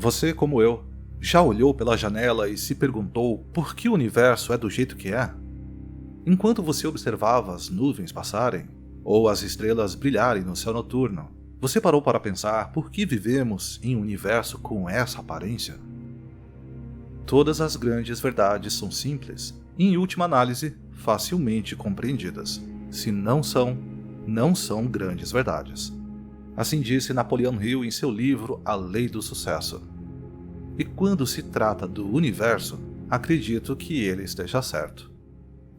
Você, como eu, já olhou pela janela e se perguntou por que o universo é do jeito que é? Enquanto você observava as nuvens passarem, ou as estrelas brilharem no céu noturno, você parou para pensar por que vivemos em um universo com essa aparência? Todas as grandes verdades são simples e, em última análise, facilmente compreendidas. Se não são, não são grandes verdades. Assim disse Napoleon Hill em seu livro A Lei do Sucesso. E quando se trata do universo, acredito que ele esteja certo.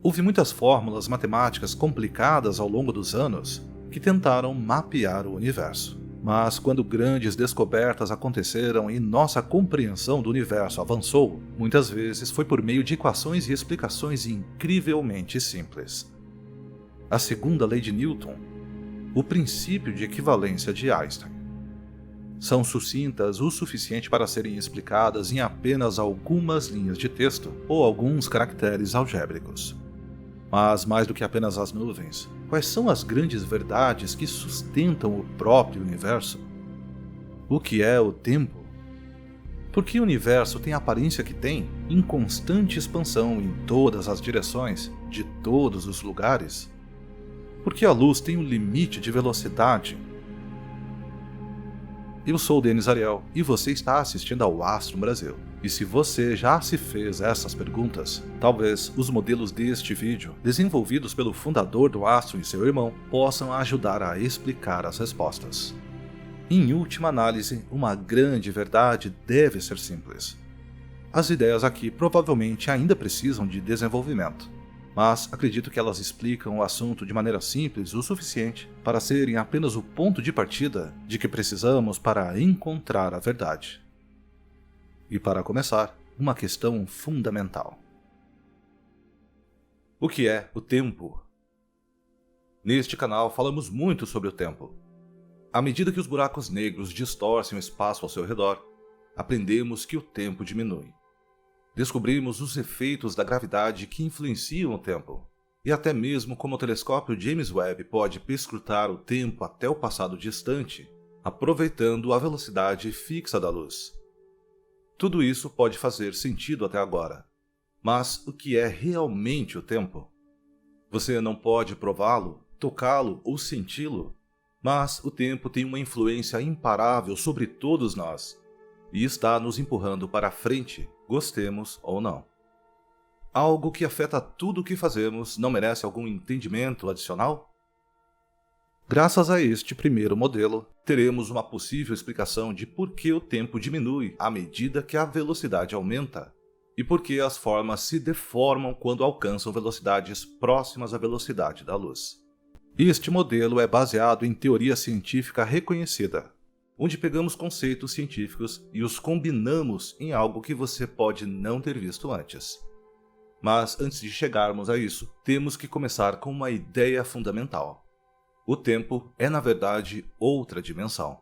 Houve muitas fórmulas matemáticas complicadas ao longo dos anos que tentaram mapear o universo. Mas quando grandes descobertas aconteceram e nossa compreensão do universo avançou, muitas vezes foi por meio de equações e explicações incrivelmente simples. A segunda lei de Newton, o princípio de equivalência de Einstein, são sucintas o suficiente para serem explicadas em apenas algumas linhas de texto ou alguns caracteres algébricos. Mas mais do que apenas as nuvens, quais são as grandes verdades que sustentam o próprio universo? O que é o tempo? Por que o universo tem a aparência que tem, em constante expansão em todas as direções, de todos os lugares? Por que a luz tem um limite de velocidade? Eu sou o Denis Ariel e você está assistindo ao Astro Brasil. E se você já se fez essas perguntas, talvez os modelos deste vídeo, desenvolvidos pelo fundador do Astro e seu irmão, possam ajudar a explicar as respostas. Em última análise, uma grande verdade deve ser simples. As ideias aqui provavelmente ainda precisam de desenvolvimento, mas acredito que elas explicam o assunto de maneira simples o suficiente para serem apenas o ponto de partida de que precisamos para encontrar a verdade. E para começar, uma questão fundamental. O que é o tempo? Neste canal falamos muito sobre o tempo. À medida que os buracos negros distorcem o espaço ao seu redor, aprendemos que o tempo diminui. Descobrimos os efeitos da gravidade que influenciam o tempo, e até mesmo como o telescópio James Webb pode perscrutar o tempo até o passado distante, aproveitando a velocidade fixa da luz. Tudo isso pode fazer sentido até agora, mas o que é realmente o tempo? Você não pode prová-lo, tocá-lo ou senti-lo, mas o tempo tem uma influência imparável sobre todos nós, e está nos empurrando para frente, gostemos ou não. Algo que afeta tudo o que fazemos não merece algum entendimento adicional? Graças a este primeiro modelo, teremos uma possível explicação de por que o tempo diminui à medida que a velocidade aumenta, e por que as formas se deformam quando alcançam velocidades próximas à velocidade da luz. Este modelo é baseado em teoria científica reconhecida, onde pegamos conceitos científicos e os combinamos em algo que você pode não ter visto antes. Mas antes de chegarmos a isso, temos que começar com uma ideia fundamental. O tempo é, na verdade, outra dimensão.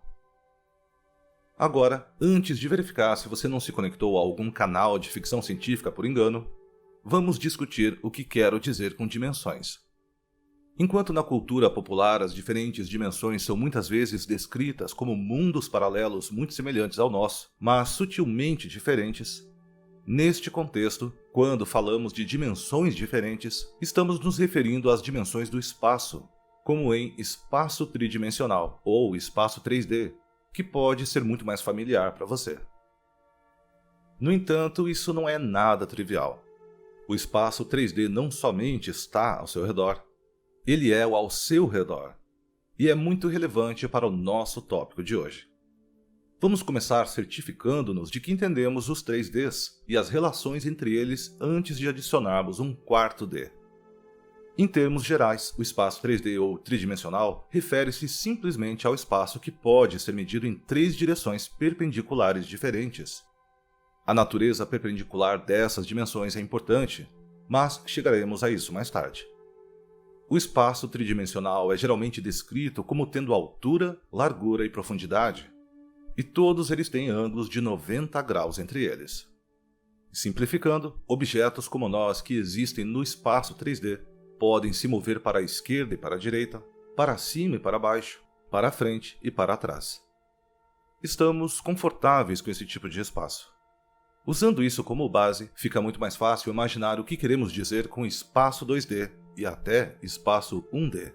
Agora, antes de verificar se você não se conectou a algum canal de ficção científica por engano, vamos discutir o que quero dizer com dimensões. Enquanto na cultura popular as diferentes dimensões são muitas vezes descritas como mundos paralelos muito semelhantes ao nosso, mas sutilmente diferentes, neste contexto, quando falamos de dimensões diferentes, estamos nos referindo às dimensões do espaço, como em espaço tridimensional ou espaço 3D, que pode ser muito mais familiar para você. No entanto, isso não é nada trivial. O espaço 3D não somente está ao seu redor, ele é ao seu redor, e é muito relevante para o nosso tópico de hoje. Vamos começar certificando-nos de que entendemos os 3Ds e as relações entre eles antes de adicionarmos um quarto D. Em termos gerais, o espaço 3D ou tridimensional refere-se simplesmente ao espaço que pode ser medido em 3 direções perpendiculares diferentes. A natureza perpendicular dessas dimensões é importante, mas chegaremos a isso mais tarde. O espaço tridimensional é geralmente descrito como tendo altura, largura e profundidade, e todos eles têm ângulos de 90 graus entre eles. Simplificando, objetos como nós que existem no espaço 3D podem se mover para a esquerda e para a direita, para cima e para baixo, para a frente e para trás. Estamos confortáveis com esse tipo de espaço. Usando isso como base, fica muito mais fácil imaginar o que queremos dizer com espaço 2D e até espaço 1D.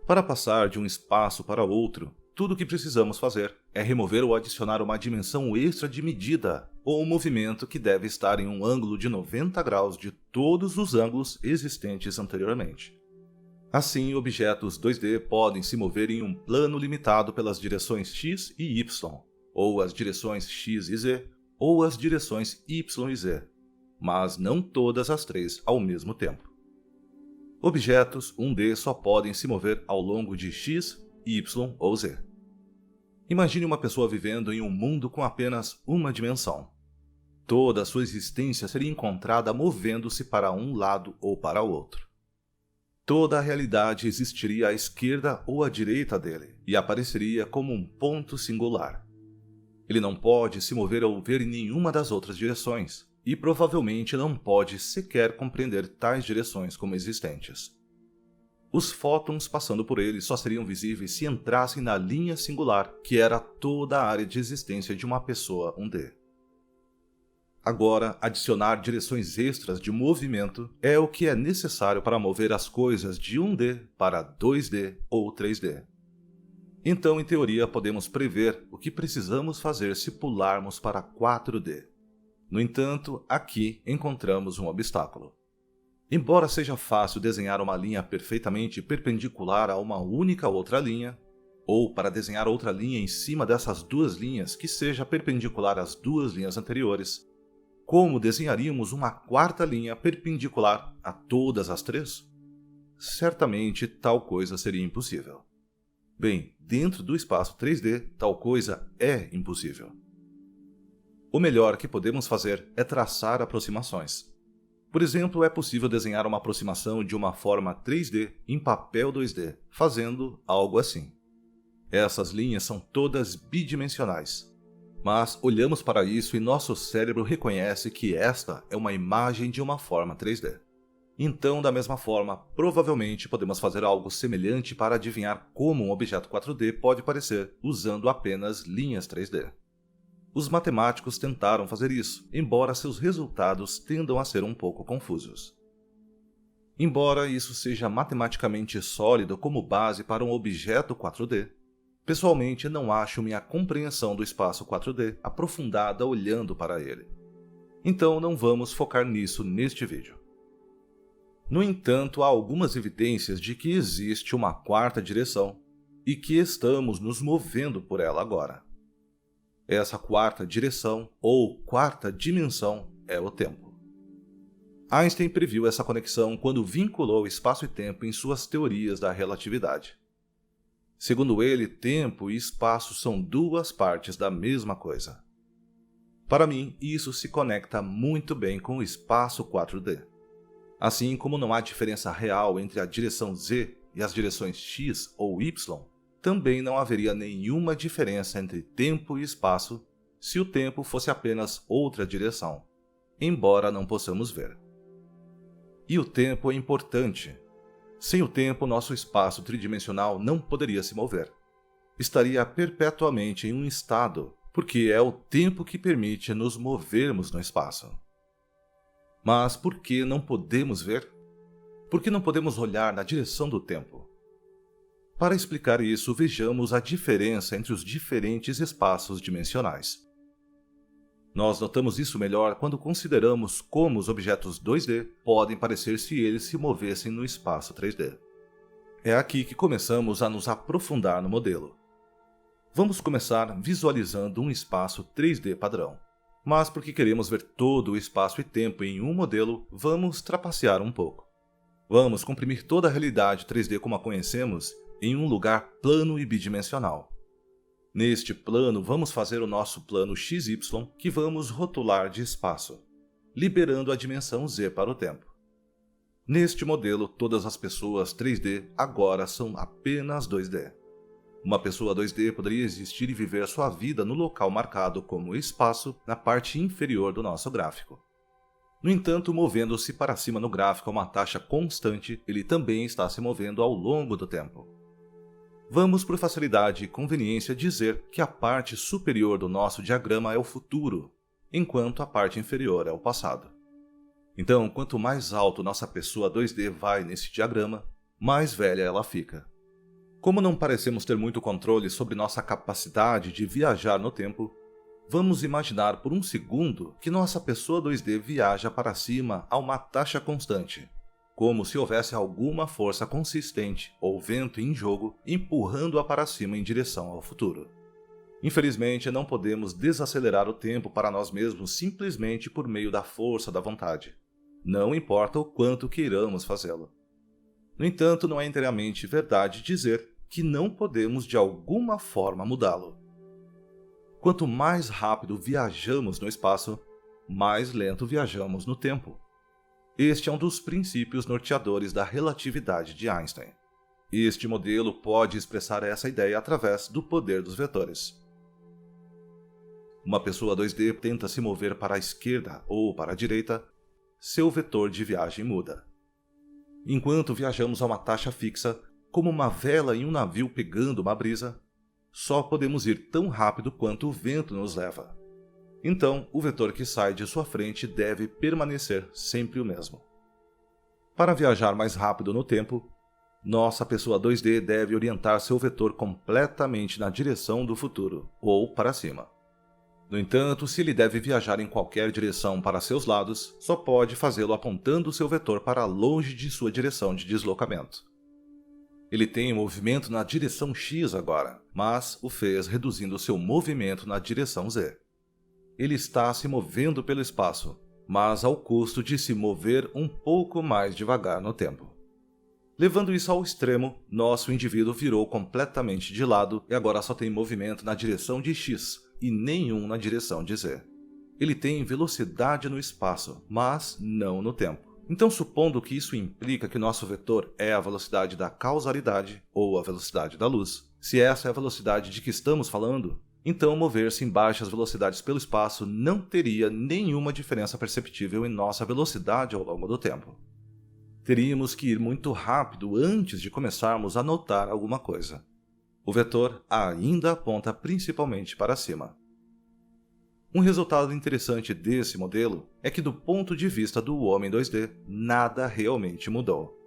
Para passar de um espaço para outro, tudo o que precisamos fazer é remover ou adicionar uma dimensão extra de medida, ou um movimento que deve estar em um ângulo de 90 graus de todos os ângulos existentes anteriormente. Assim, objetos 2D podem se mover em um plano limitado pelas direções x e y, ou as direções x e z, ou as direções y e z, mas não todas as três ao mesmo tempo. Objetos 1D só podem se mover ao longo de x, y ou z. Imagine uma pessoa vivendo em um mundo com apenas uma dimensão. Toda a sua existência seria encontrada movendo-se para um lado ou para o outro. Toda a realidade existiria à esquerda ou à direita dele e apareceria como um ponto singular. Ele não pode se mover ou ver em nenhuma das outras direções, e provavelmente não pode sequer compreender tais direções como existentes. Os fótons passando por ele só seriam visíveis se entrassem na linha singular, que era toda a área de existência de uma pessoa 1D. Agora, adicionar direções extras de movimento é o que é necessário para mover as coisas de 1D para 2D ou 3D. Então, em teoria, podemos prever o que precisamos fazer se pularmos para 4D. No entanto, aqui encontramos um obstáculo. Embora seja fácil desenhar uma linha perfeitamente perpendicular a uma única outra linha, ou para desenhar outra linha em cima dessas duas linhas que seja perpendicular às duas linhas anteriores, como desenharíamos uma quarta linha perpendicular a todas as três? Certamente tal coisa seria impossível. Bem, dentro do espaço 3D, tal coisa é impossível. O melhor que podemos fazer é traçar aproximações. Por exemplo, é possível desenhar uma aproximação de uma forma 3D em papel 2D, fazendo algo assim. Essas linhas são todas bidimensionais. Mas olhamos para isso e nosso cérebro reconhece que esta é uma imagem de uma forma 3D. Então, da mesma forma, provavelmente podemos fazer algo semelhante para adivinhar como um objeto 4D pode parecer usando apenas linhas 3D. Os matemáticos tentaram fazer isso, embora seus resultados tendam a ser um pouco confusos. Embora isso seja matematicamente sólido como base para um objeto 4D, pessoalmente não acho minha compreensão do espaço 4D aprofundada olhando para ele. Então não vamos focar nisso neste vídeo. No entanto, há algumas evidências de que existe uma quarta direção e que estamos nos movendo por ela agora. Essa quarta direção, ou quarta dimensão, é o tempo. Einstein previu essa conexão quando vinculou espaço e tempo em suas teorias da relatividade. Segundo ele, tempo e espaço são duas partes da mesma coisa. Para mim, isso se conecta muito bem com o espaço 4D. Assim como não há diferença real entre a direção Z e as direções X ou Y, também não haveria nenhuma diferença entre tempo e espaço se o tempo fosse apenas outra direção, embora não possamos ver. E o tempo é importante. Sem o tempo, nosso espaço tridimensional não poderia se mover. Estaria perpetuamente em um estado, porque é o tempo que permite nos movermos no espaço. Mas por que não podemos ver? Por que não podemos olhar na direção do tempo? Para explicar isso, vejamos a diferença entre os diferentes espaços dimensionais. Nós notamos isso melhor quando consideramos como os objetos 2D podem parecer se eles se movessem no espaço 3D. É aqui que começamos a nos aprofundar no modelo. Vamos começar visualizando um espaço 3D padrão. Mas porque queremos ver todo o espaço e tempo em um modelo, vamos trapacear um pouco. Vamos comprimir toda a realidade 3D como a conhecemos em um lugar plano e bidimensional. Neste plano, vamos fazer o nosso plano XY, que vamos rotular de espaço, liberando a dimensão Z para o tempo. Neste modelo, todas as pessoas 3D agora são apenas 2D. Uma pessoa 2D poderia existir e viver sua vida no local marcado como espaço na parte inferior do nosso gráfico. No entanto, movendo-se para cima no gráfico a uma taxa constante, ele também está se movendo ao longo do tempo. Vamos, por facilidade e conveniência, dizer que a parte superior do nosso diagrama é o futuro, enquanto a parte inferior é o passado. Então, quanto mais alto nossa pessoa 2D vai nesse diagrama, mais velha ela fica. Como não parecemos ter muito controle sobre nossa capacidade de viajar no tempo, vamos imaginar por um segundo que nossa pessoa 2D viaja para cima a uma taxa constante, como se houvesse alguma força consistente ou vento em jogo empurrando-a para cima em direção ao futuro. Infelizmente, não podemos desacelerar o tempo para nós mesmos simplesmente por meio da força da vontade. Não importa o quanto queiramos fazê-lo. No entanto, não é inteiramente verdade dizer que não podemos de alguma forma mudá-lo. Quanto mais rápido viajamos no espaço, mais lento viajamos no tempo. Este é um dos princípios norteadores da relatividade de Einstein. Este modelo pode expressar essa ideia através do poder dos vetores. Uma pessoa 2D tenta se mover para a esquerda ou para a direita, seu vetor de viagem muda. Enquanto viajamos a uma taxa fixa, como uma vela em um navio pegando uma brisa, só podemos ir tão rápido quanto o vento nos leva. Então, o vetor que sai de sua frente deve permanecer sempre o mesmo. Para viajar mais rápido no tempo, nossa pessoa 2D deve orientar seu vetor completamente na direção do futuro, ou para cima. No entanto, se ele deve viajar em qualquer direção para seus lados, só pode fazê-lo apontando seu vetor para longe de sua direção de deslocamento. Ele tem movimento na direção X agora, mas o fez reduzindo seu movimento na direção Z. Ele está se movendo pelo espaço, mas ao custo de se mover um pouco mais devagar no tempo. Levando isso ao extremo, nosso indivíduo virou completamente de lado e agora só tem movimento na direção de X e nenhum na direção de Z. Ele tem velocidade no espaço, mas não no tempo. Então, supondo que isso implica que nosso vetor é a velocidade da causalidade ou a velocidade da luz, se essa é a velocidade de que estamos falando, então mover-se em baixas velocidades pelo espaço não teria nenhuma diferença perceptível em nossa velocidade ao longo do tempo. Teríamos que ir muito rápido antes de começarmos a notar alguma coisa. O vetor ainda aponta principalmente para cima. Um resultado interessante desse modelo é que, do ponto de vista do homem 2D, nada realmente mudou.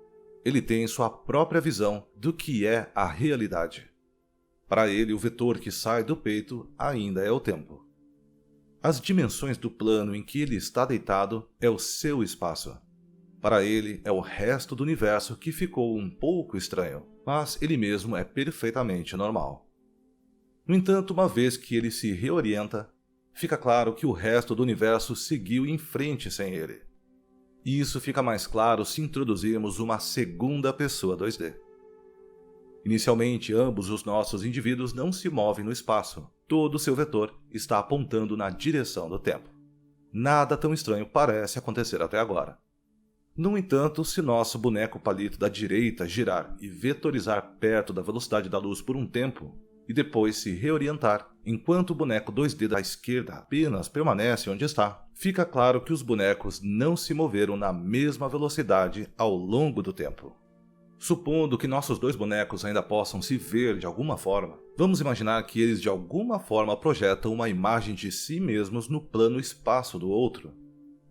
Ele tem sua própria visão do que é a realidade. Para ele, o vetor que sai do peito ainda é o tempo. As dimensões do plano em que ele está deitado é o seu espaço. Para ele, é o resto do universo que ficou um pouco estranho, mas ele mesmo é perfeitamente normal. No entanto, uma vez que ele se reorienta, fica claro que o resto do universo seguiu em frente sem ele. E isso fica mais claro se introduzirmos uma segunda pessoa 2D. Inicialmente, ambos os nossos indivíduos não se movem no espaço. Todo o seu vetor está apontando na direção do tempo. Nada tão estranho parece acontecer até agora. No entanto, se nosso boneco palito da direita girar e vetorizar perto da velocidade da luz por um tempo, e depois se reorientar, enquanto o boneco 2D da esquerda apenas permanece onde está, fica claro que os bonecos não se moveram na mesma velocidade ao longo do tempo. Supondo que nossos dois bonecos ainda possam se ver de alguma forma, vamos imaginar que eles de alguma forma projetam uma imagem de si mesmos no plano espaço do outro.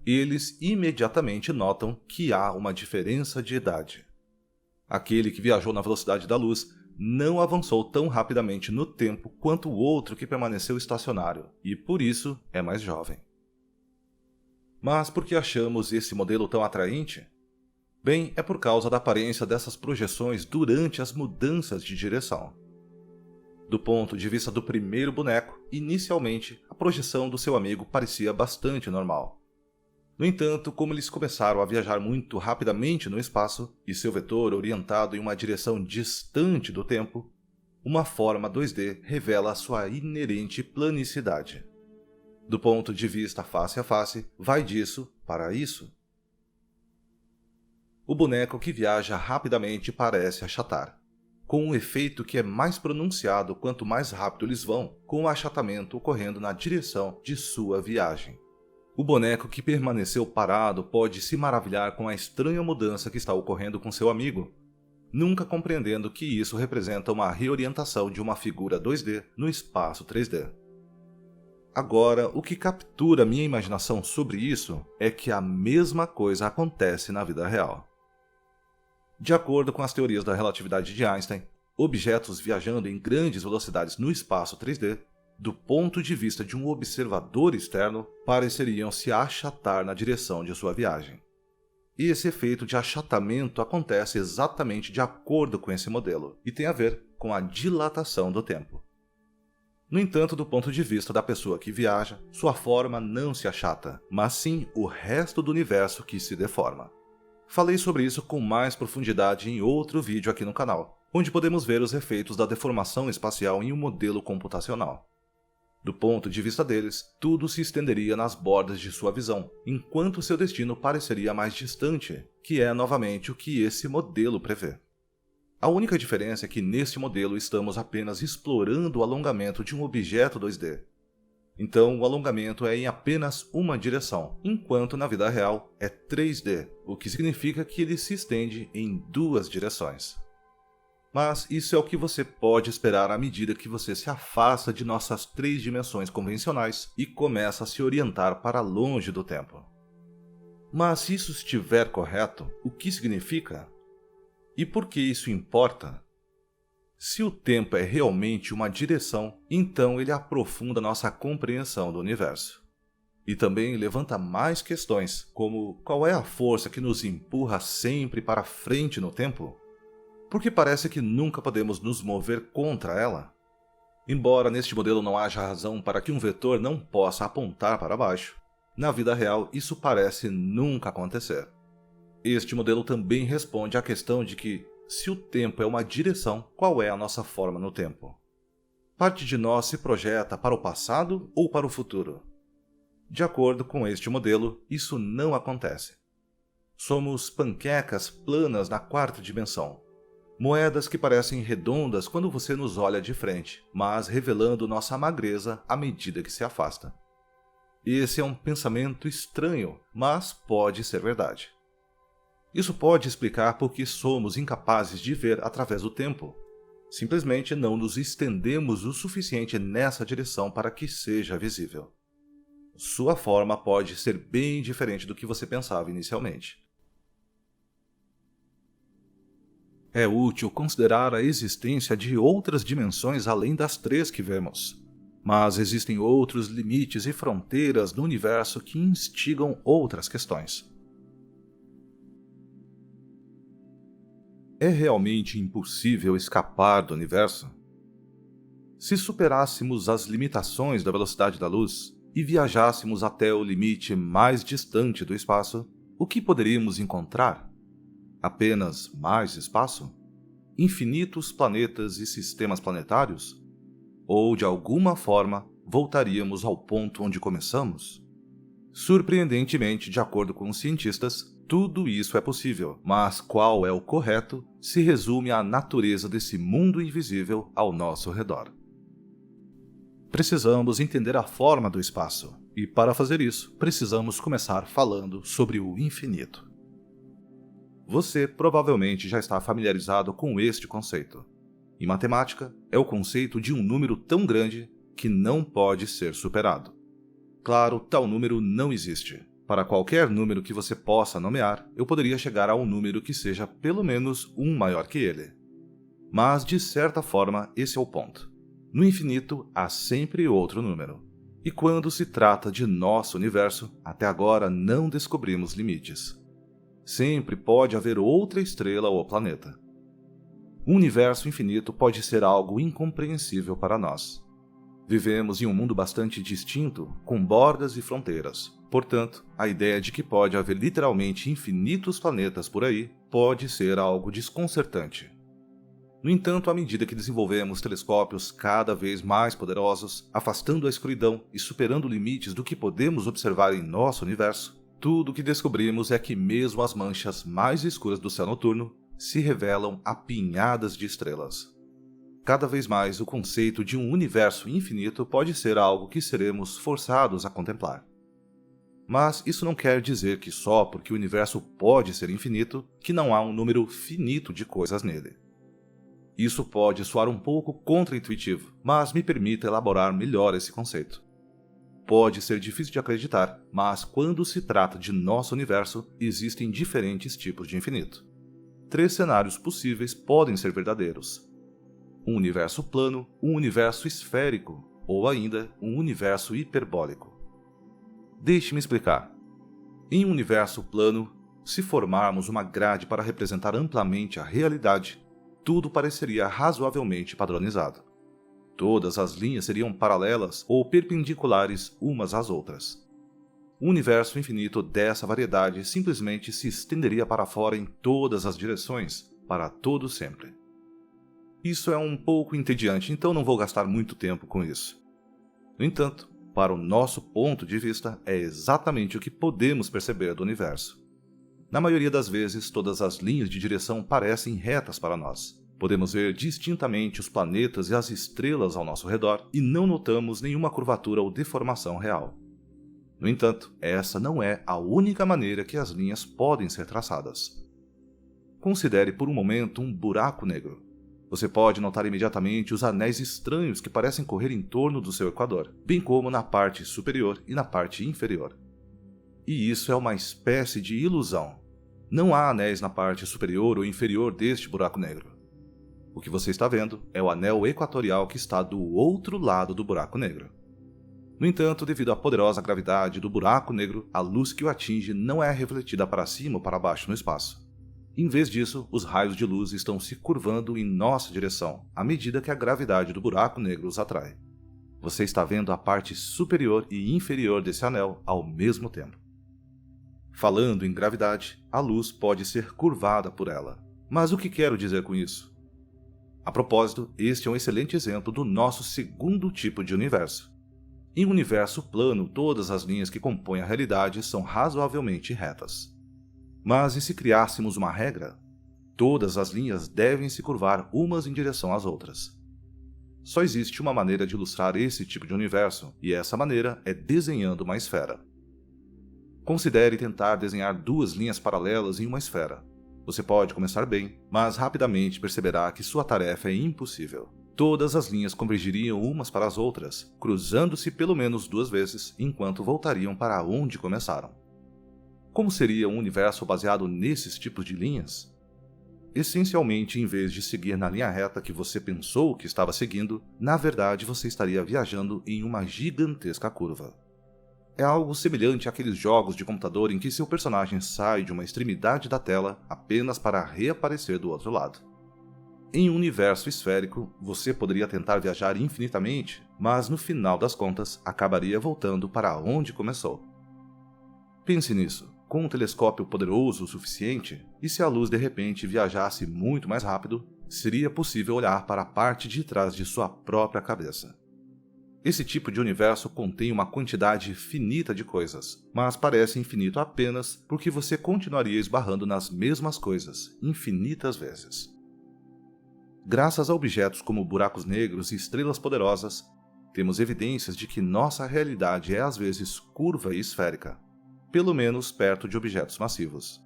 Eles imediatamente notam que há uma diferença de idade. Aquele que viajou na velocidade da luz não avançou tão rapidamente no tempo quanto o outro que permaneceu estacionário, e por isso é mais jovem. Mas por que achamos esse modelo tão atraente? Bem, é por causa da aparência dessas projeções durante as mudanças de direção. Do ponto de vista do primeiro boneco, inicialmente, a projeção do seu amigo parecia bastante normal. No entanto, como eles começaram a viajar muito rapidamente no espaço, e seu vetor orientado em uma direção distante do tempo, uma forma 2D revela sua inerente planicidade. Do ponto de vista face a face, vai disso para isso. O boneco que viaja rapidamente parece achatar, com um efeito que é mais pronunciado quanto mais rápido eles vão, com o achatamento ocorrendo na direção de sua viagem. O boneco que permaneceu parado pode se maravilhar com a estranha mudança que está ocorrendo com seu amigo, nunca compreendendo que isso representa uma reorientação de uma figura 2D no espaço 3D. Agora, o que captura minha imaginação sobre isso é que a mesma coisa acontece na vida real. De acordo com as teorias da relatividade de Einstein, objetos viajando em grandes velocidades no espaço 3D, do ponto de vista de um observador externo, pareceriam se achatar na direção de sua viagem. E esse efeito de achatamento acontece exatamente de acordo com esse modelo, e tem a ver com a dilatação do tempo. No entanto, do ponto de vista da pessoa que viaja, sua forma não se achata, mas sim o resto do universo que se deforma. Falei sobre isso com mais profundidade em outro vídeo aqui no canal, onde podemos ver os efeitos da deformação espacial em um modelo computacional. Do ponto de vista deles, tudo se estenderia nas bordas de sua visão, enquanto seu destino pareceria mais distante, que é novamente o que esse modelo prevê. A única diferença é que neste modelo estamos apenas explorando o alongamento de um objeto 2D. Então, o alongamento é em apenas uma direção, enquanto na vida real é 3D, o que significa que ele se estende em duas direções. Mas isso é o que você pode esperar à medida que você se afasta de nossas 3 dimensões convencionais e começa a se orientar para longe do tempo. Mas se isso estiver correto, o que significa? E por que isso importa? Se o tempo é realmente uma direção, então ele aprofunda nossa compreensão do universo. E também levanta mais questões, como qual é a força que nos empurra sempre para frente no tempo? Porque parece que nunca podemos nos mover contra ela. Embora neste modelo não haja razão para que um vetor não possa apontar para baixo, na vida real isso parece nunca acontecer. Este modelo também responde à questão de que, se o tempo é uma direção, qual é a nossa forma no tempo? Parte de nós se projeta para o passado ou para o futuro? De acordo com este modelo, isso não acontece. Somos panquecas planas na 4ª dimensão. Moedas que parecem redondas quando você nos olha de frente, mas revelando nossa magreza à medida que se afasta. Esse é um pensamento estranho, mas pode ser verdade. Isso pode explicar por que somos incapazes de ver através do tempo. Simplesmente não nos estendemos o suficiente nessa direção para que seja visível. Sua forma pode ser bem diferente do que você pensava inicialmente. É útil considerar a existência de outras dimensões além das 3 que vemos. Mas existem outros limites e fronteiras no universo que instigam outras questões. É realmente impossível escapar do universo? Se superássemos as limitações da velocidade da luz e viajássemos até o limite mais distante do espaço, o que poderíamos encontrar? Apenas mais espaço? Infinitos planetas e sistemas planetários? Ou, de alguma forma, voltaríamos ao ponto onde começamos? Surpreendentemente, de acordo com os cientistas, tudo isso é possível, mas qual é o correto se resume à natureza desse mundo invisível ao nosso redor. Precisamos entender a forma do espaço, e para fazer isso, precisamos começar falando sobre o infinito. Você provavelmente já está familiarizado com este conceito. Em matemática, é o conceito de um número tão grande que não pode ser superado. Claro, tal número não existe. Para qualquer número que você possa nomear, eu poderia chegar a um número que seja pelo menos 1 maior que ele. Mas, de certa forma, esse é o ponto. No infinito, há sempre outro número. E quando se trata de nosso universo, até agora não descobrimos limites. Sempre pode haver outra estrela ou planeta. Um universo infinito pode ser algo incompreensível para nós. Vivemos em um mundo bastante distinto, com bordas e fronteiras. Portanto, a ideia de que pode haver literalmente infinitos planetas por aí pode ser algo desconcertante. No entanto, à medida que desenvolvemos telescópios cada vez mais poderosos, afastando a escuridão e superando limites do que podemos observar em nosso universo, tudo o que descobrimos é que mesmo as manchas mais escuras do céu noturno se revelam apinhadas de estrelas. Cada vez mais, o conceito de um universo infinito pode ser algo que seremos forçados a contemplar. Mas isso não quer dizer que só porque o universo pode ser infinito, que não há um número finito de coisas nele. Isso pode soar um pouco contraintuitivo, mas me permita elaborar melhor esse conceito. Pode ser difícil de acreditar, mas quando se trata de nosso universo, existem diferentes tipos de infinito. 3 cenários possíveis podem ser verdadeiros: um universo plano, um universo esférico ou ainda um universo hiperbólico. Deixe-me explicar. Em um universo plano, se formarmos uma grade para representar amplamente a realidade, tudo pareceria razoavelmente padronizado. Todas as linhas seriam paralelas ou perpendiculares umas às outras. O universo infinito dessa variedade simplesmente se estenderia para fora em todas as direções, para todo sempre. Isso é um pouco entediante, então não vou gastar muito tempo com isso. No entanto, para o nosso ponto de vista, é exatamente o que podemos perceber do universo. Na maioria das vezes, todas as linhas de direção parecem retas para nós. Podemos ver distintamente os planetas e as estrelas ao nosso redor e não notamos nenhuma curvatura ou deformação real. No entanto, essa não é a única maneira que as linhas podem ser traçadas. Considere por um momento um buraco negro. Você pode notar imediatamente os anéis estranhos que parecem correr em torno do seu equador, bem como na parte superior e na parte inferior. E isso é uma espécie de ilusão. Não há anéis na parte superior ou inferior deste buraco negro. O que você está vendo é o anel equatorial que está do outro lado do buraco negro. No entanto, devido à poderosa gravidade do buraco negro, a luz que o atinge não é refletida para cima ou para baixo no espaço. Em vez disso, os raios de luz estão se curvando em nossa direção, à medida que a gravidade do buraco negro os atrai. Você está vendo a parte superior e inferior desse anel ao mesmo tempo. Falando em gravidade, a luz pode ser curvada por ela. Mas o que quero dizer com isso? A propósito, este é um excelente exemplo do nosso segundo tipo de universo. Em um universo plano, todas as linhas que compõem a realidade são razoavelmente retas. Mas e se criássemos uma regra? Todas as linhas devem se curvar umas em direção às outras. Só existe uma maneira de ilustrar esse tipo de universo, e essa maneira é desenhando uma esfera. Considere tentar desenhar 2 linhas paralelas em uma esfera. Você pode começar bem, mas rapidamente perceberá que sua tarefa é impossível. Todas as linhas convergiriam umas para as outras, cruzando-se pelo menos 2 vezes, enquanto voltariam para onde começaram. Como seria um universo baseado nesses tipos de linhas? Essencialmente, em vez de seguir na linha reta que você pensou que estava seguindo, na verdade você estaria viajando em uma gigantesca curva. É algo semelhante àqueles jogos de computador em que seu personagem sai de uma extremidade da tela apenas para reaparecer do outro lado. Em um universo esférico, você poderia tentar viajar infinitamente, mas no final das contas acabaria voltando para onde começou. Pense nisso. Com um telescópio poderoso o suficiente, e se a luz de repente viajasse muito mais rápido, seria possível olhar para a parte de trás de sua própria cabeça. Esse tipo de universo contém uma quantidade finita de coisas, mas parece infinito apenas porque você continuaria esbarrando nas mesmas coisas infinitas vezes. Graças a objetos como buracos negros e estrelas poderosas, temos evidências de que nossa realidade é às vezes curva e esférica, pelo menos perto de objetos massivos.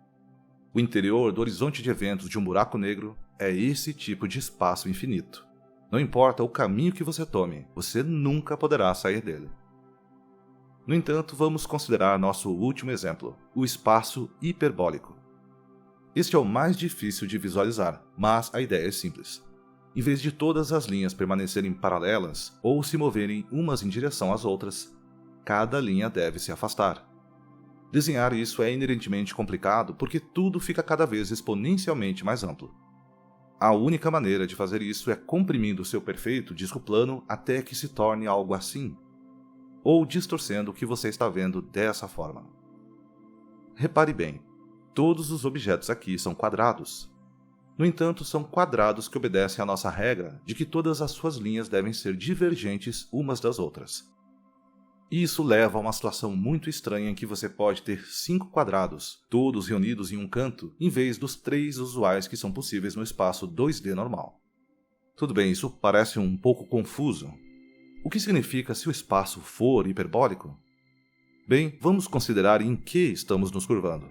O interior do horizonte de eventos de um buraco negro é esse tipo de espaço infinito. Não importa o caminho que você tome, você nunca poderá sair dele. No entanto, vamos considerar nosso último exemplo, o espaço hiperbólico. Este é o mais difícil de visualizar, mas a ideia é simples. Em vez de todas as linhas permanecerem paralelas ou se moverem umas em direção às outras, cada linha deve se afastar. Desenhar isso é inerentemente complicado porque tudo fica cada vez exponencialmente mais amplo. A única maneira de fazer isso é comprimindo seu perfeito disco plano até que se torne algo assim, ou distorcendo o que você está vendo dessa forma. Repare bem, todos os objetos aqui são quadrados. No entanto, são quadrados que obedecem à nossa regra de que todas as suas linhas devem ser divergentes umas das outras. Isso leva a uma situação muito estranha em que você pode ter 5 quadrados, todos reunidos em um canto, em vez dos 3 usuais que são possíveis no espaço 2D normal. Tudo bem, isso parece um pouco confuso. O que significa se o espaço for hiperbólico? Bem, vamos considerar em que estamos nos curvando.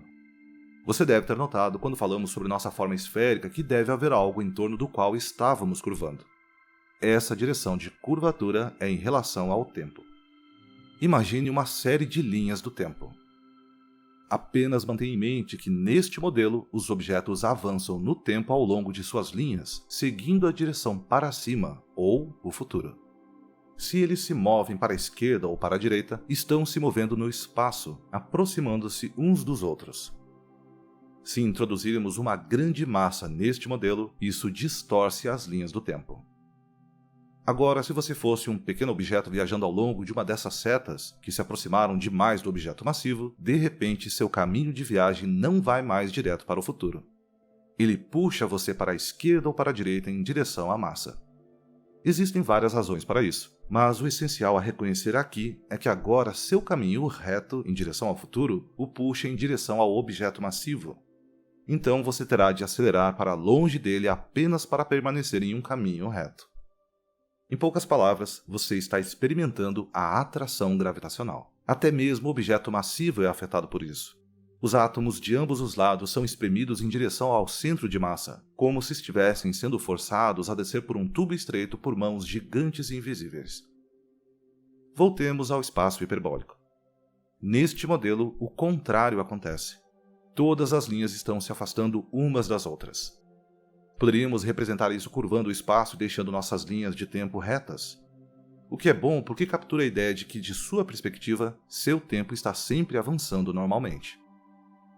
Você deve ter notado quando falamos sobre nossa forma esférica que deve haver algo em torno do qual estávamos curvando. Essa direção de curvatura é em relação ao tempo. Imagine uma série de linhas do tempo. Apenas mantenha em mente que neste modelo os objetos avançam no tempo ao longo de suas linhas, seguindo a direção para cima ou o futuro. Se eles se movem para a esquerda ou para a direita, estão se movendo no espaço, aproximando-se uns dos outros. Se introduzirmos uma grande massa neste modelo, isso distorce as linhas do tempo. Agora, se você fosse um pequeno objeto viajando ao longo de uma dessas setas, que se aproximaram demais do objeto massivo, de repente seu caminho de viagem não vai mais direto para o futuro. Ele puxa você para a esquerda ou para a direita em direção à massa. Existem várias razões para isso, mas o essencial a reconhecer aqui é que agora seu caminho reto em direção ao futuro o puxa em direção ao objeto massivo. Então você terá de acelerar para longe dele apenas para permanecer em um caminho reto. Em poucas palavras, você está experimentando a atração gravitacional. Até mesmo o objeto massivo é afetado por isso. Os átomos de ambos os lados são espremidos em direção ao centro de massa, como se estivessem sendo forçados a descer por um tubo estreito por mãos gigantes e invisíveis. Voltemos ao espaço hiperbólico. Neste modelo, o contrário acontece. Todas as linhas estão se afastando umas das outras. Poderíamos representar isso curvando o espaço e deixando nossas linhas de tempo retas. O que é bom porque captura a ideia de que, de sua perspectiva, seu tempo está sempre avançando normalmente.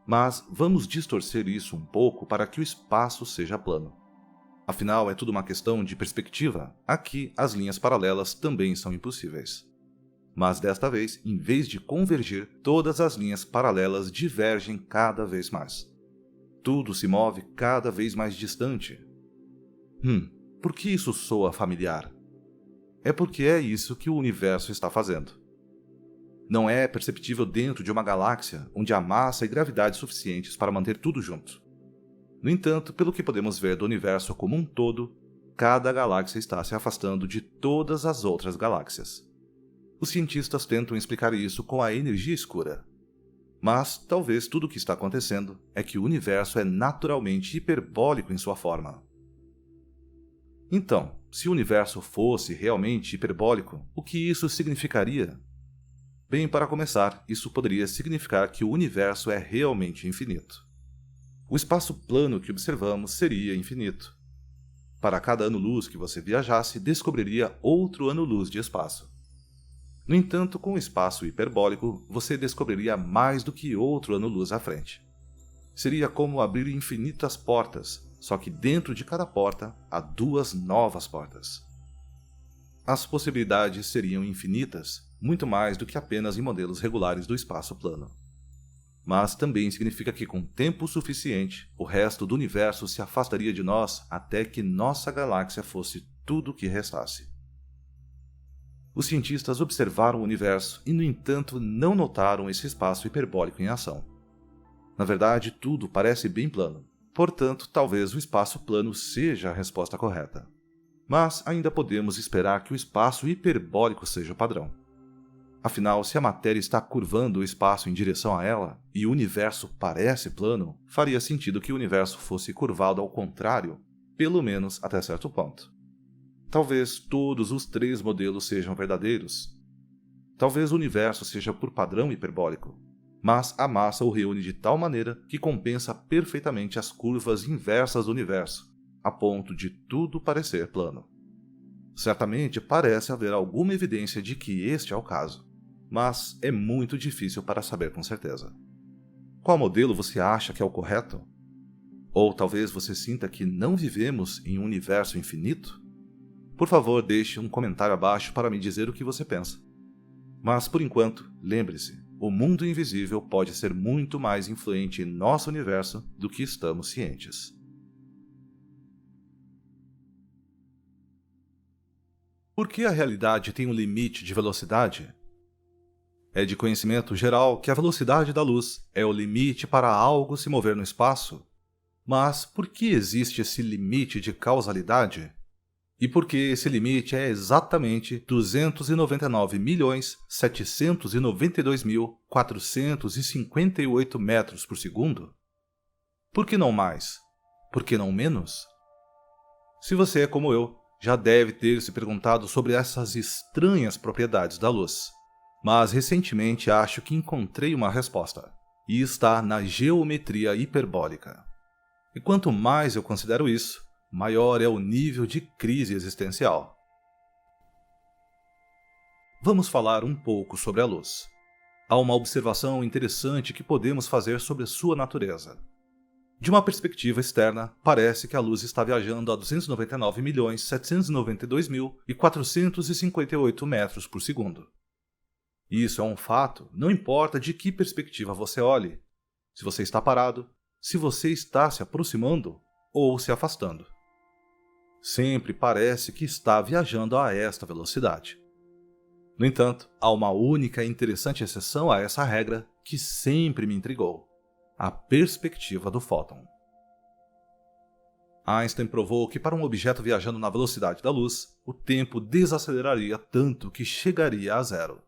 Mas vamos distorcer isso um pouco para que o espaço seja plano. Afinal, é tudo uma questão de perspectiva. Aqui, as linhas paralelas também são impossíveis. Mas desta vez, em vez de convergir, todas as linhas paralelas divergem cada vez mais. Tudo se move cada vez mais distante. Por que isso soa familiar? É porque é isso que o universo está fazendo. Não é perceptível dentro de uma galáxia onde há massa e gravidade suficientes para manter tudo junto. No entanto, pelo que podemos ver do universo como um todo, cada galáxia está se afastando de todas as outras galáxias. Os cientistas tentam explicar isso com a energia escura. Mas talvez tudo o que está acontecendo é que o universo é naturalmente hiperbólico em sua forma. Então, se o universo fosse realmente hiperbólico, o que isso significaria? Bem, para começar, isso poderia significar que o universo é realmente infinito. O espaço plano que observamos seria infinito. Para cada ano-luz que você viajasse, descobriria outro ano-luz de espaço. No entanto, com o espaço hiperbólico, você descobriria mais do que outro ano-luz à frente. Seria como abrir infinitas portas, só que dentro de cada porta há duas novas portas. As possibilidades seriam infinitas, muito mais do que apenas em modelos regulares do espaço plano. Mas também significa que com tempo suficiente, o resto do universo se afastaria de nós até que nossa galáxia fosse tudo o que restasse. Os cientistas observaram o universo e, no entanto, não notaram esse espaço hiperbólico em ação. Na verdade, tudo parece bem plano. Portanto, talvez o espaço plano seja a resposta correta. Mas ainda podemos esperar que o espaço hiperbólico seja o padrão. Afinal, se a matéria está curvando o espaço em direção a ela, e o universo parece plano, faria sentido que o universo fosse curvado ao contrário, pelo menos até certo ponto. Talvez todos os três modelos sejam verdadeiros. Talvez o universo seja por padrão hiperbólico, mas a massa o reúne de tal maneira que compensa perfeitamente as curvas inversas do universo, a ponto de tudo parecer plano. Certamente parece haver alguma evidência de que este é o caso, mas é muito difícil para saber com certeza. Qual modelo você acha que é o correto? Ou talvez você sinta que não vivemos em um universo infinito? Por favor, deixe um comentário abaixo para me dizer o que você pensa. Mas, por enquanto, lembre-se, o mundo invisível pode ser muito mais influente em nosso universo do que estamos cientes. Por que a realidade tem um limite de velocidade? É de conhecimento geral que a velocidade da luz é o limite para algo se mover no espaço. Mas por que existe esse limite de causalidade? E porque esse limite é exatamente 299.792.458 metros por segundo? Por que não mais? Por que não menos? Se você é como eu, já deve ter se perguntado sobre essas estranhas propriedades da luz. Mas recentemente acho que encontrei uma resposta, e está na geometria hiperbólica. E quanto mais eu considero isso, maior é o nível de crise existencial. Vamos falar um pouco sobre a luz. Há uma observação interessante que podemos fazer sobre sua natureza. De uma perspectiva externa, parece que a luz está viajando a 299.792.458 metros por segundo. Isso é um fato, não importa de que perspectiva você olhe, se você está parado, se você está se aproximando ou se afastando. Sempre parece que está viajando a esta velocidade. No entanto, há uma única e interessante exceção a essa regra que sempre me intrigou: a perspectiva do fóton. Einstein provou que para um objeto viajando na velocidade da luz, o tempo desaceleraria tanto que chegaria a zero.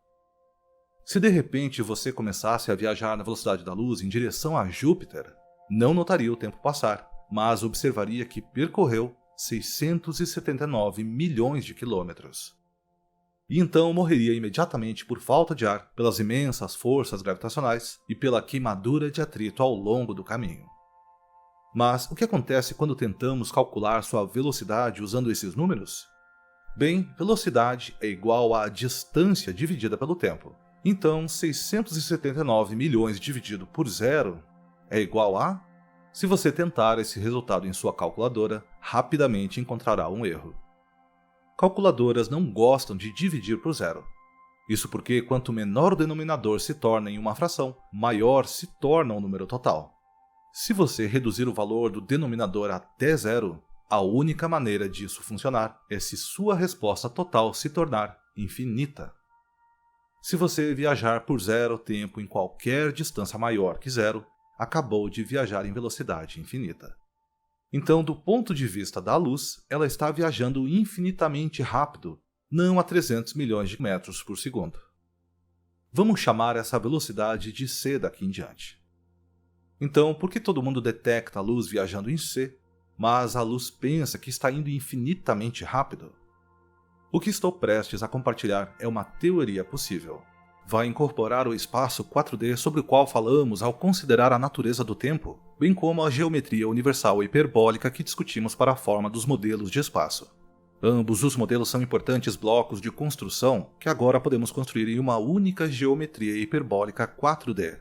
Se de repente você começasse a viajar na velocidade da luz em direção a Júpiter, não notaria o tempo passar, mas observaria que percorreu 679 milhões de quilômetros. E então morreria imediatamente por falta de ar, pelas imensas forças gravitacionais e pela queimadura de atrito ao longo do caminho. Mas o que acontece quando tentamos calcular sua velocidade usando esses números? Bem, velocidade é igual à distância dividida pelo tempo. Então, 679 milhões dividido por zero é igual a... Se você tentar esse resultado em sua calculadora, rapidamente encontrará um erro. Calculadoras não gostam de dividir por zero. Isso porque quanto menor o denominador se torna em uma fração, maior se torna o número total. Se você reduzir o valor do denominador até zero, a única maneira disso funcionar é se sua resposta total se tornar infinita. Se você viajar por zero tempo em qualquer distância maior que zero, acabou de viajar em velocidade infinita. Então, do ponto de vista da luz, ela está viajando infinitamente rápido, não a 300 milhões de metros por segundo. Vamos chamar essa velocidade de c daqui em diante. Então, por que todo mundo detecta a luz viajando em c, mas a luz pensa que está indo infinitamente rápido? O que estou prestes a compartilhar é uma teoria possível. Vai incorporar o espaço 4D sobre o qual falamos ao considerar a natureza do tempo, bem como a geometria universal hiperbólica que discutimos para a forma dos modelos de espaço. Ambos os modelos são importantes blocos de construção que agora podemos construir em uma única geometria hiperbólica 4D.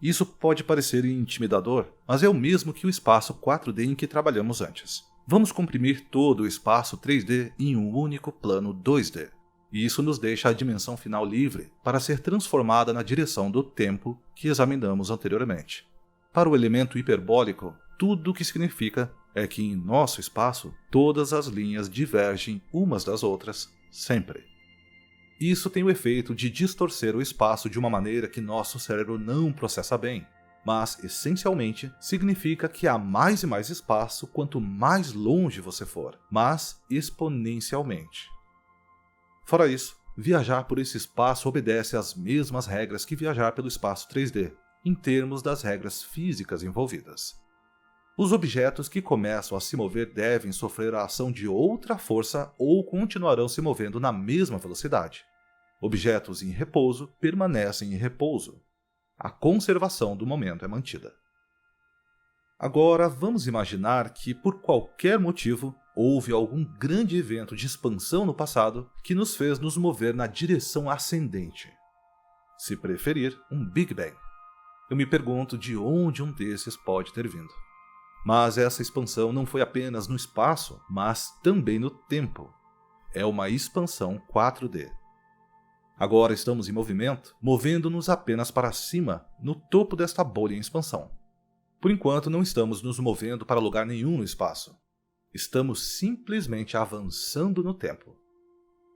Isso pode parecer intimidador, mas é o mesmo que o espaço 4D em que trabalhamos antes. Vamos comprimir todo o espaço 3D em um único plano 2D. E isso nos deixa a dimensão final livre para ser transformada na direção do tempo que examinamos anteriormente. Para o elemento hiperbólico, tudo o que significa é que em nosso espaço todas as linhas divergem umas das outras sempre. Isso tem o efeito de distorcer o espaço de uma maneira que nosso cérebro não processa bem, mas essencialmente significa que há mais e mais espaço quanto mais longe você for, mas exponencialmente. Fora isso, viajar por esse espaço obedece às mesmas regras que viajar pelo espaço 3D, em termos das regras físicas envolvidas. Os objetos que começam a se mover devem sofrer a ação de outra força ou continuarão se movendo na mesma velocidade. Objetos em repouso permanecem em repouso. A conservação do momento é mantida. Agora, vamos imaginar que, por qualquer motivo, houve algum grande evento de expansão no passado que nos fez nos mover na direção ascendente. Se preferir, um Big Bang. Eu me pergunto de onde um desses pode ter vindo. Mas essa expansão não foi apenas no espaço, mas também no tempo. É uma expansão 4D. Agora estamos em movimento, movendo-nos apenas para cima, no topo desta bolha em expansão. Por enquanto não estamos nos movendo para lugar nenhum no espaço. Estamos simplesmente avançando no tempo.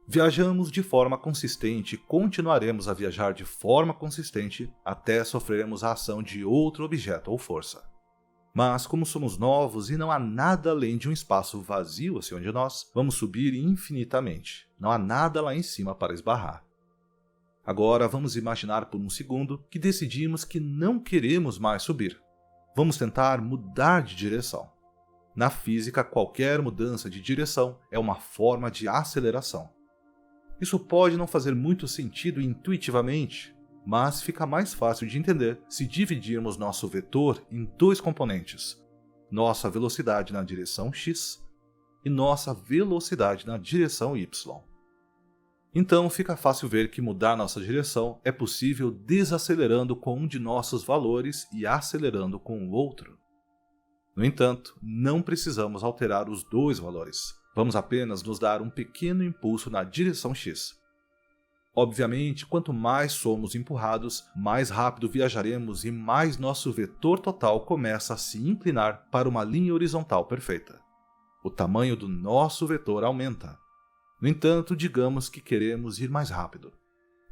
Viajamos de forma consistente e continuaremos a viajar de forma consistente até sofrermos a ação de outro objeto ou força. Mas como somos novos e não há nada além de um espaço vazio acima de nós, vamos subir infinitamente. Não há nada lá em cima para esbarrar. Agora vamos imaginar por um segundo que decidimos que não queremos mais subir. Vamos tentar mudar de direção. Na física, qualquer mudança de direção é uma forma de aceleração. Isso pode não fazer muito sentido intuitivamente, mas fica mais fácil de entender se dividirmos nosso vetor em dois componentes: nossa velocidade na direção x e nossa velocidade na direção y. Então fica fácil ver que mudar nossa direção é possível desacelerando com um de nossos valores e acelerando com o outro. No entanto, não precisamos alterar os dois valores. Vamos apenas nos dar um pequeno impulso na direção x. Obviamente, quanto mais somos empurrados, mais rápido viajaremos e mais nosso vetor total começa a se inclinar para uma linha horizontal perfeita. O tamanho do nosso vetor aumenta. No entanto, digamos que queremos ir mais rápido.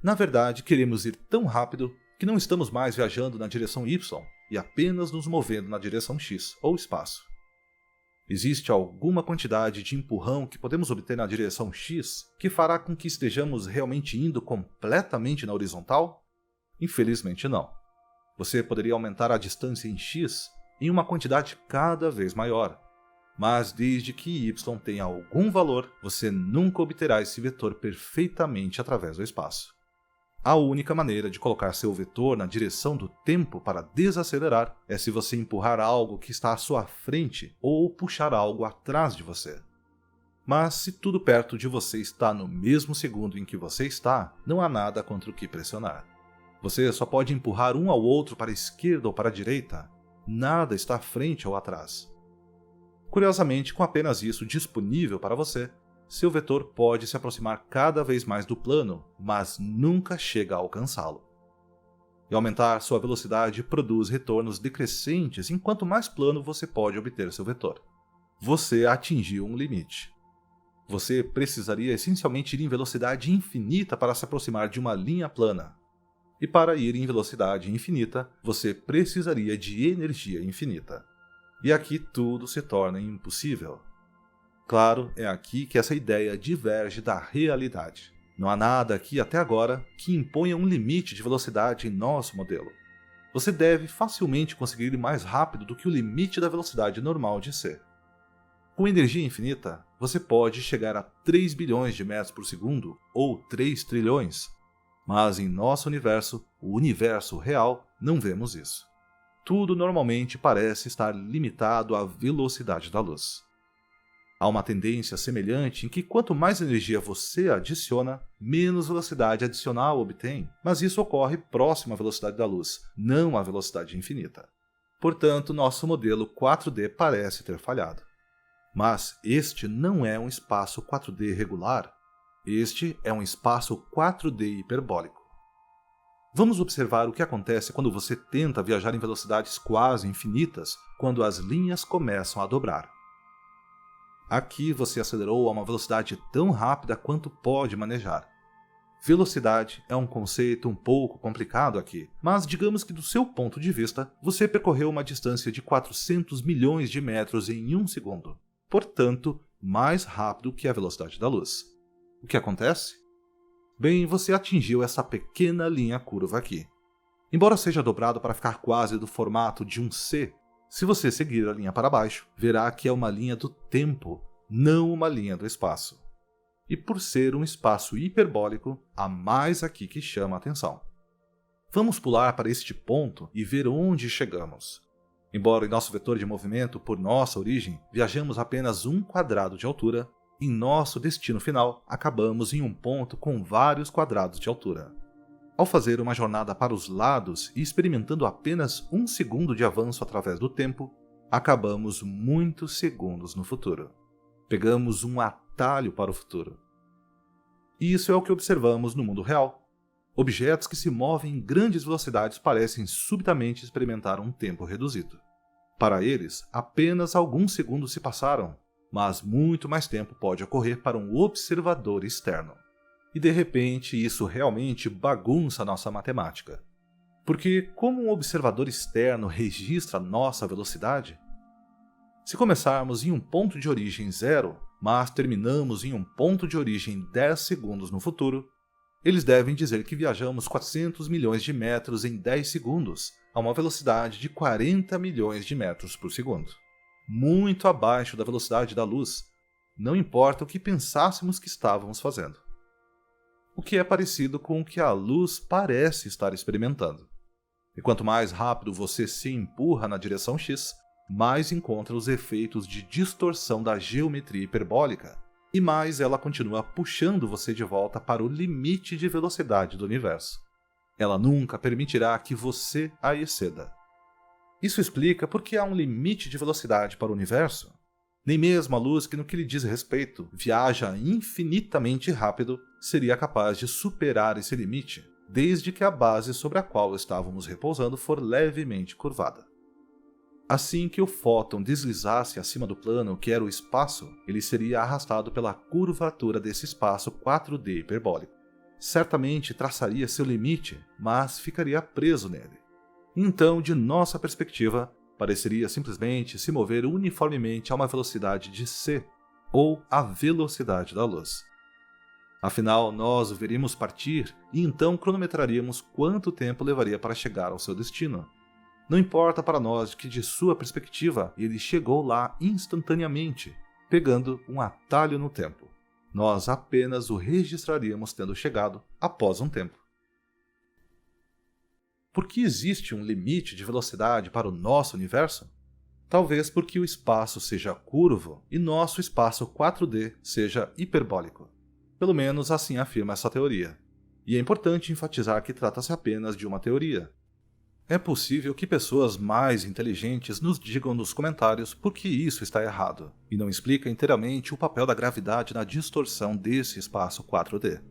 Na verdade, queremos ir tão rápido que não estamos mais viajando na direção y e apenas nos movendo na direção x, ou espaço. Existe alguma quantidade de empurrão que podemos obter na direção x que fará com que estejamos realmente indo completamente na horizontal? Infelizmente não. Você poderia aumentar a distância em x em uma quantidade cada vez maior, mas desde que y tenha algum valor, você nunca obterá esse vetor perfeitamente através do espaço. A única maneira de colocar seu vetor na direção do tempo para desacelerar é se você empurrar algo que está à sua frente ou puxar algo atrás de você. Mas se tudo perto de você está no mesmo segundo em que você está, não há nada contra o que pressionar. Você só pode empurrar um ao outro para a esquerda ou para a direita. Nada está à frente ou atrás. Curiosamente, com apenas isso disponível para você, seu vetor pode se aproximar cada vez mais do plano, mas nunca chega a alcançá-lo. E aumentar sua velocidade produz retornos decrescentes enquanto mais plano você pode obter seu vetor. Você atingiu um limite. Você precisaria essencialmente ir em velocidade infinita para se aproximar de uma linha plana. E para ir em velocidade infinita, você precisaria de energia infinita. E aqui tudo se torna impossível. Claro, é aqui que essa ideia diverge da realidade. Não há nada aqui até agora que imponha um limite de velocidade em nosso modelo. Você deve facilmente conseguir ir mais rápido do que o limite da velocidade normal de C. Com energia infinita, você pode chegar a 3 bilhões de metros por segundo ou 3 trilhões. Mas em nosso universo, o universo real, não vemos isso. Tudo normalmente parece estar limitado à velocidade da luz. Há uma tendência semelhante em que quanto mais energia você adiciona, menos velocidade adicional obtém, mas isso ocorre próximo à velocidade da luz, não à velocidade infinita. Portanto, nosso modelo 4D parece ter falhado. Mas este não é um espaço 4D regular, este é um espaço 4D hiperbólico. Vamos observar o que acontece quando você tenta viajar em velocidades quase infinitas, quando as linhas começam a dobrar. Aqui você acelerou a uma velocidade tão rápida quanto pode manejar. Velocidade é um conceito um pouco complicado aqui, mas digamos que do seu ponto de vista, você percorreu uma distância de 400 milhões de metros em 1 segundo. Portanto, mais rápido que a velocidade da luz. O que acontece? Bem, você atingiu essa pequena linha curva aqui. Embora seja dobrado para ficar quase do formato de um C, se você seguir a linha para baixo, verá que é uma linha do tempo, não uma linha do espaço. E por ser um espaço hiperbólico, há mais aqui que chama a atenção. Vamos pular para este ponto e ver onde chegamos. Embora em nosso vetor de movimento, por nossa origem, viajamos apenas 1 quadrado de altura, em nosso destino final, acabamos em um ponto com vários quadrados de altura. Ao fazer uma jornada para os lados e experimentando apenas 1 segundo de avanço através do tempo, acabamos muitos segundos no futuro. Pegamos um atalho para o futuro. E isso é o que observamos no mundo real. Objetos que se movem em grandes velocidades parecem subitamente experimentar um tempo reduzido. Para eles, apenas alguns segundos se passaram, mas muito mais tempo pode ocorrer para um observador externo. E de repente isso realmente bagunça nossa matemática. Porque como um observador externo registra nossa velocidade? Se começarmos em um ponto de origem 0, mas terminamos em um ponto de origem 10 segundos no futuro, eles devem dizer que viajamos 400 milhões de metros em 10 segundos, a uma velocidade de 40 milhões de metros por segundo. Muito abaixo da velocidade da luz, não importa o que pensássemos que estávamos fazendo. O que é parecido com o que a luz parece estar experimentando. E quanto mais rápido você se empurra na direção X, mais encontra os efeitos de distorção da geometria hiperbólica, e mais ela continua puxando você de volta para o limite de velocidade do universo. Ela nunca permitirá que você a exceda. Isso explica por que há um limite de velocidade para o universo. Nem mesmo a luz que, no que lhe diz respeito, viaja infinitamente rápido, seria capaz de superar esse limite, desde que a base sobre a qual estávamos repousando for levemente curvada. Assim que o fóton deslizasse acima do plano que era o espaço, ele seria arrastado pela curvatura desse espaço 4D hiperbólico. Certamente traçaria seu limite, mas ficaria preso nele. Então, de nossa perspectiva, pareceria simplesmente se mover uniformemente a uma velocidade de c, ou a velocidade da luz. Afinal, nós o veríamos partir e então cronometraríamos quanto tempo levaria para chegar ao seu destino. Não importa para nós que, de sua perspectiva, ele chegou lá instantaneamente, pegando um atalho no tempo. Nós apenas o registraríamos tendo chegado após um tempo. Por que existe um limite de velocidade para o nosso universo? Talvez porque o espaço seja curvo e nosso espaço 4D seja hiperbólico. Pelo menos assim afirma essa teoria. E é importante enfatizar que trata-se apenas de uma teoria. É possível que pessoas mais inteligentes nos digam nos comentários por que isso está errado, e não explica inteiramente o papel da gravidade na distorção desse espaço 4D.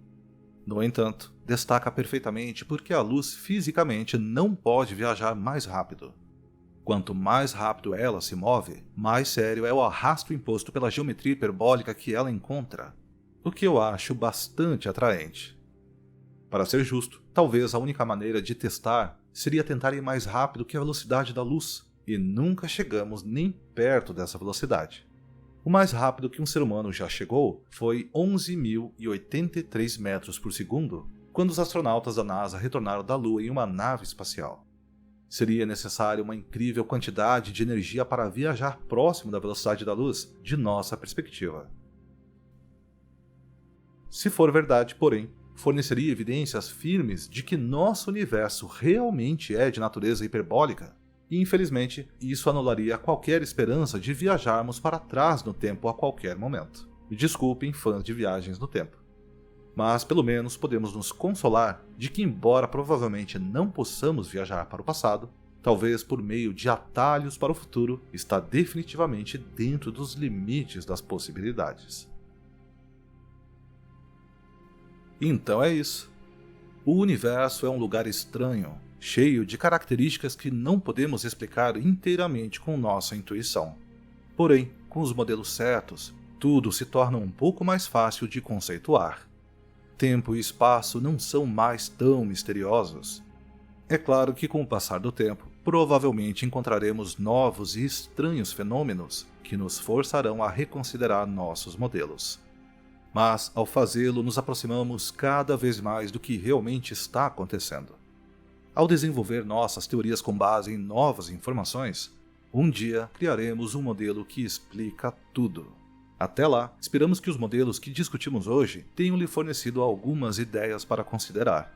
No entanto, destaca perfeitamente porque a luz fisicamente não pode viajar mais rápido. Quanto mais rápido ela se move, mais sério é o arrasto imposto pela geometria hiperbólica que ela encontra, o que eu acho bastante atraente. Para ser justo, talvez a única maneira de testar seria tentar ir mais rápido que a velocidade da luz, e nunca chegamos nem perto dessa velocidade. O mais rápido que um ser humano já chegou foi 11.083 metros por segundo, quando os astronautas da NASA retornaram da Lua em uma nave espacial. Seria necessária uma incrível quantidade de energia para viajar próximo da velocidade da luz, de nossa perspectiva. Se for verdade, porém, forneceria evidências firmes de que nosso universo realmente é de natureza hiperbólica, e infelizmente isso anularia qualquer esperança de viajarmos para trás no tempo a qualquer momento. Desculpem, fãs de viagens no tempo. Mas pelo menos podemos nos consolar de que, embora provavelmente não possamos viajar para o passado, talvez por meio de atalhos para o futuro, está definitivamente dentro dos limites das possibilidades. Então é isso. O universo é um lugar estranho, cheio de características que não podemos explicar inteiramente com nossa intuição. Porém, com os modelos certos, tudo se torna um pouco mais fácil de conceituar. Tempo e espaço não são mais tão misteriosos. É claro que com o passar do tempo, provavelmente encontraremos novos e estranhos fenômenos que nos forçarão a reconsiderar nossos modelos. Mas, ao fazê-lo, nos aproximamos cada vez mais do que realmente está acontecendo. Ao desenvolver nossas teorias com base em novas informações, um dia criaremos um modelo que explica tudo. Até lá, esperamos que os modelos que discutimos hoje tenham lhe fornecido algumas ideias para considerar.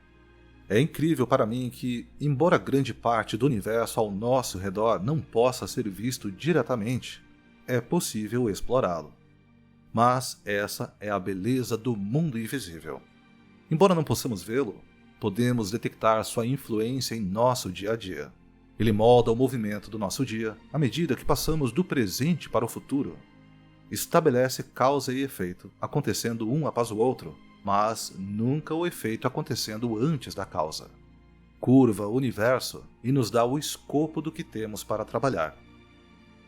É incrível para mim que, embora grande parte do universo ao nosso redor não possa ser visto diretamente, é possível explorá-lo. Mas essa é a beleza do mundo invisível. Embora não possamos vê-lo, podemos detectar sua influência em nosso dia a dia. Ele molda o movimento do nosso dia à medida que passamos do presente para o futuro. Estabelece causa e efeito, acontecendo um após o outro, mas nunca o efeito acontecendo antes da causa. Curva o universo e nos dá o escopo do que temos para trabalhar.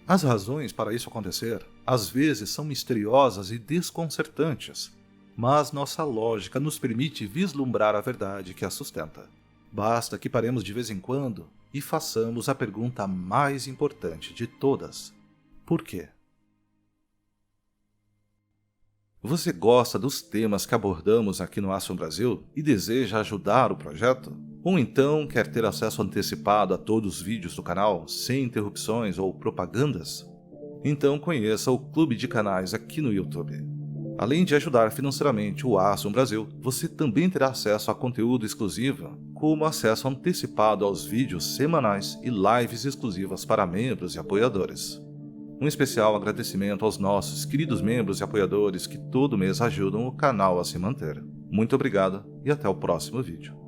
As razões para isso acontecer, às vezes, são misteriosas e desconcertantes, mas nossa lógica nos permite vislumbrar a verdade que a sustenta. Basta que paremos de vez em quando e façamos a pergunta mais importante de todas: por quê? Você gosta dos temas que abordamos aqui no Aston Brasil e deseja ajudar o projeto? Ou então quer ter acesso antecipado a todos os vídeos do canal, sem interrupções ou propagandas? Então conheça o Clube de Canais aqui no YouTube. Além de ajudar financeiramente o Aston Brasil, você também terá acesso a conteúdo exclusivo, como acesso antecipado aos vídeos semanais e lives exclusivas para membros e apoiadores. Um especial agradecimento aos nossos queridos membros e apoiadores que todo mês ajudam o canal a se manter. Muito obrigado e até o próximo vídeo.